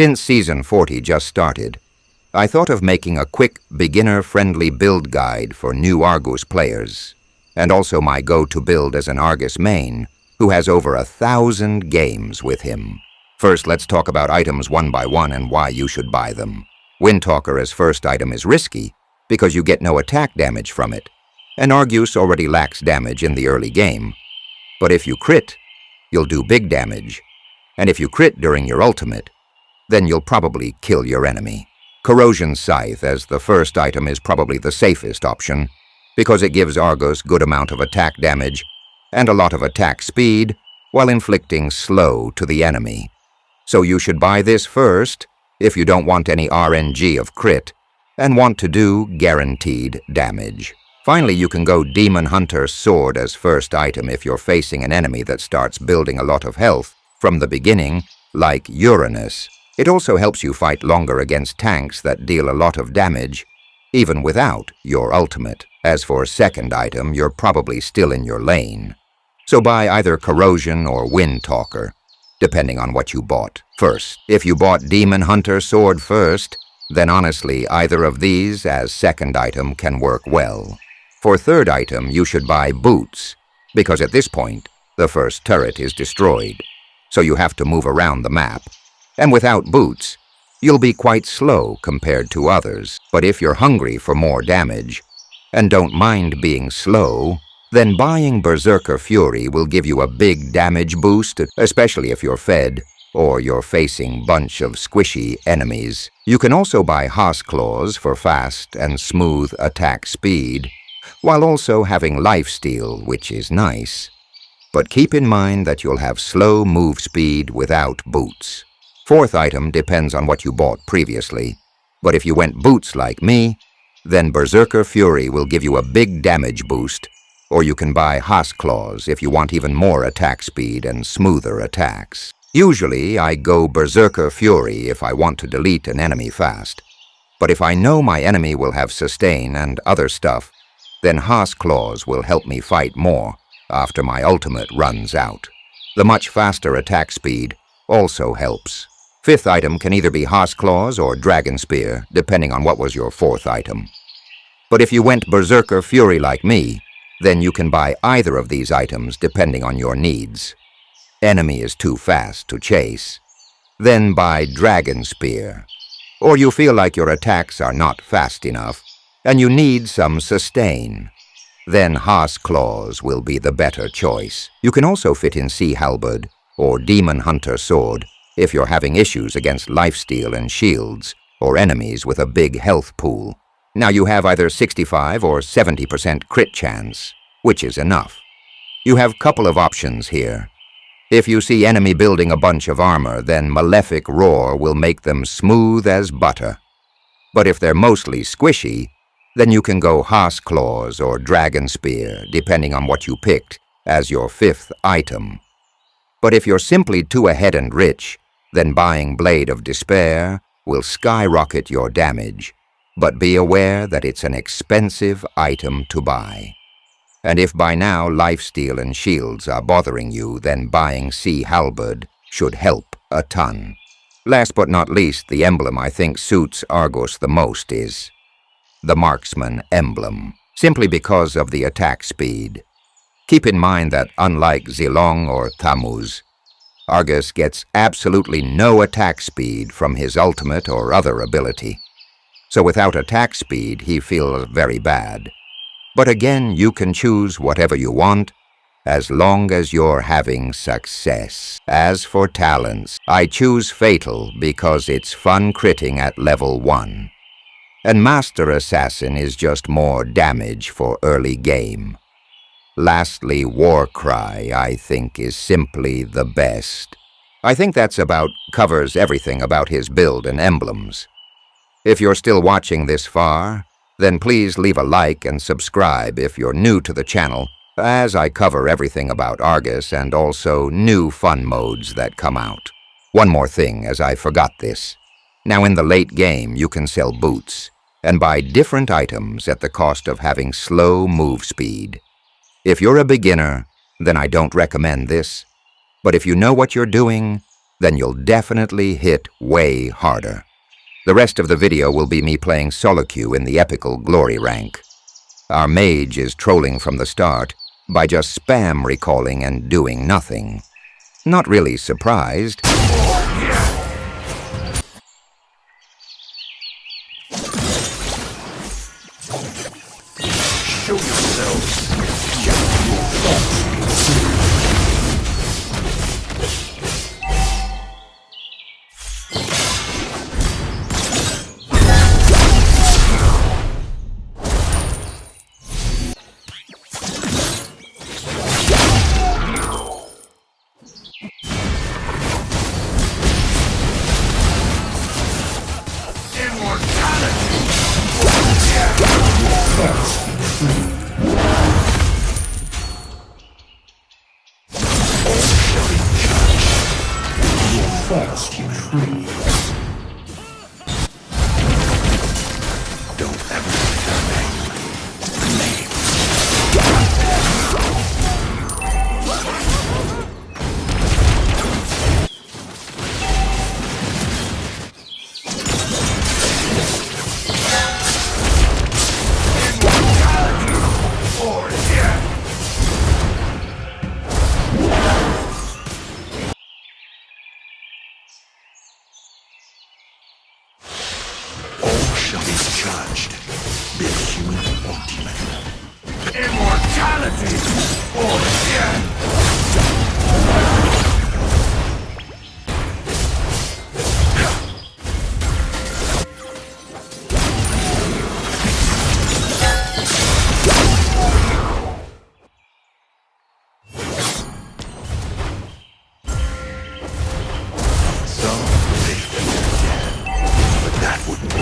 Since Season 40 just started, I thought of making a quick, beginner-friendly build guide for new Argus players, and also my go-to build as an Argus main, who has over 1,000 games with him. First, let's talk about items one by one and why you should buy them. Windtalker as first item is risky, because you get no attack damage from it, and Argus already lacks damage in the early game. But if you crit, you'll do big damage, and if you crit during your ultimate, then you'll probably kill your enemy. Corrosion Scythe as the first item is probably the safest option, because it gives Argus good amount of attack damage and a lot of attack speed while inflicting slow to the enemy. So you should buy this first if you don't want any RNG of crit and want to do guaranteed damage. Finally, you can go Demon Hunter Sword as first item if you're facing an enemy that starts building a lot of health from the beginning, like Uranus. It also helps you fight longer against tanks that deal a lot of damage, even without your ultimate. As for second item, you're probably still in your lane. So buy either Corrosion or Windtalker, depending on what you bought first. If you bought Demon Hunter Sword first, then honestly, either of these as second item can work well. For third item, you should buy Boots, because at this point, the first turret is destroyed, so you have to move around the map. And without Boots, you'll be quite slow compared to others. But if you're hungry for more damage, and don't mind being slow, then buying Berserker Fury will give you a big damage boost, especially if you're fed, or you're facing bunch of squishy enemies. You can also buy Haas Claws for fast and smooth attack speed, while also having lifesteal, which is nice. But keep in mind that you'll have slow move speed without Boots. Fourth item depends on what you bought previously, but if you went Boots like me, then Berserker Fury will give you a big damage boost, or you can buy Haas Claws if you want even more attack speed and smoother attacks. Usually, I go Berserker Fury if I want to delete an enemy fast, but if I know my enemy will have sustain and other stuff, then Haas Claws will help me fight more after my ultimate runs out. The much faster attack speed also helps. Fifth item can either be Haas Claws or Dragon Spear, depending on what was your fourth item. But if you went Berserker Fury like me, then you can buy either of these items depending on your needs. Enemy is too fast to chase, then buy Dragon Spear. Or you feel like your attacks are not fast enough, and you need some sustain, then Haas Claws will be the better choice. You can also fit in Sea Halberd or Demon Hunter Sword if you're having issues against lifesteal and shields, or enemies with a big health pool. Now you have either 65 or 70% crit chance, which is enough. You have a couple of options here. If you see enemy building a bunch of armor, then Malefic Roar will make them smooth as butter. But if they're mostly squishy, then you can go Haas Claws or Dragon Spear, depending on what you picked as your fifth item. But if you're simply too ahead and rich, then buying Blade of Despair will skyrocket your damage, but be aware that it's an expensive item to buy. And if by now lifesteal and shields are bothering you, then buying Sea Halberd should help a ton. Last but not least, the emblem I think suits Argus the most is the Marksman Emblem, simply because of the attack speed. Keep in mind that unlike Zilong or Tammuz, Argus gets absolutely no attack speed from his ultimate or other ability. So without attack speed, he feels very bad. But again, you can choose whatever you want, as long as you're having success. As for talents, I choose Fatal because it's fun critting at level 1. And Master Assassin is just more damage for early game. Lastly, Warcry, I think, is simply the best. I think that's covers everything about his build and emblems. If you're still watching this far, then please leave a like and subscribe if you're new to the channel, as I cover everything about Argus and also new fun modes that come out. One more thing, as I forgot this. Now in the late game, you can sell boots and buy different items at the cost of having slow move speed. If you're a beginner, then I don't recommend this. But if you know what you're doing, then you'll definitely hit way harder. The rest of the video will be me playing solo queue in the epical glory rank. Our mage is trolling from the start by just spam recalling and doing nothing. Not really surprised. Show yourselves. First, you free. Don't ever say her name. Shall be judged. Be human or demon. Immortality or death! Some may feel dead, but that wouldn't be.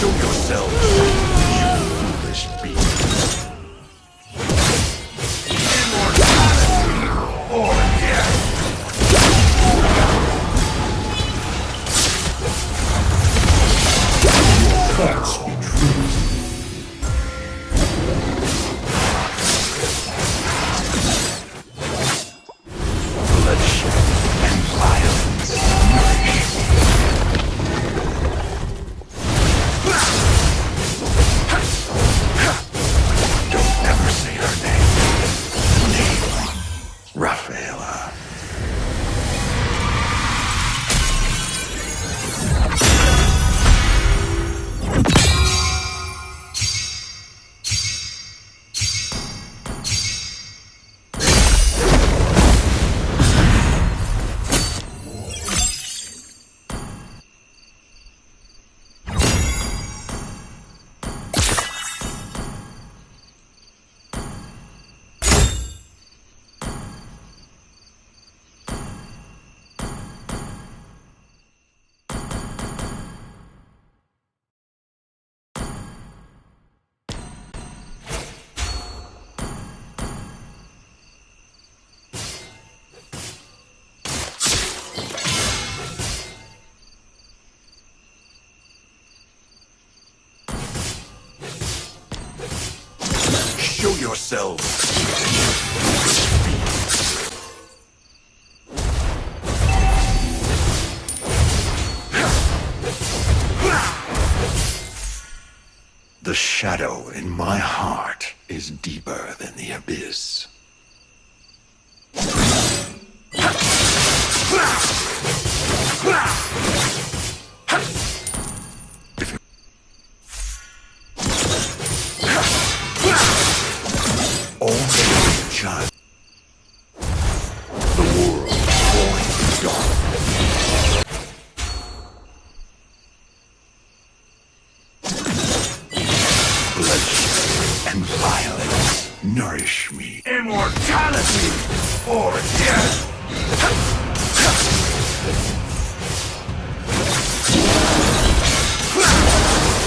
Show yourself, you foolish beast. Immortality or death. Facts be true. Bloodshed and violence nourish me. Don't ever say her name. Rafaela. yourselves. The shadow in my heart is deeper than the abyss. Only just the world born in darkness. Bloodshed and violence nourish me. Immortality or death!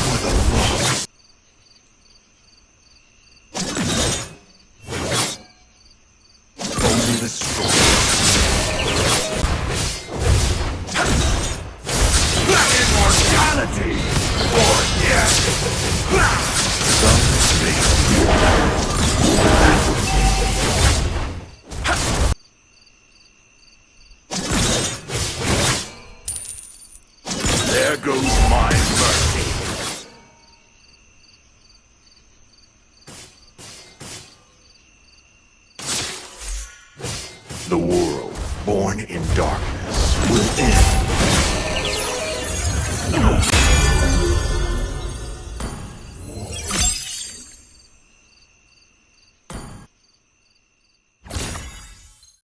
For the lost. Only the strong. Immortality or death! There goes my mercy. The world born in darkness will end.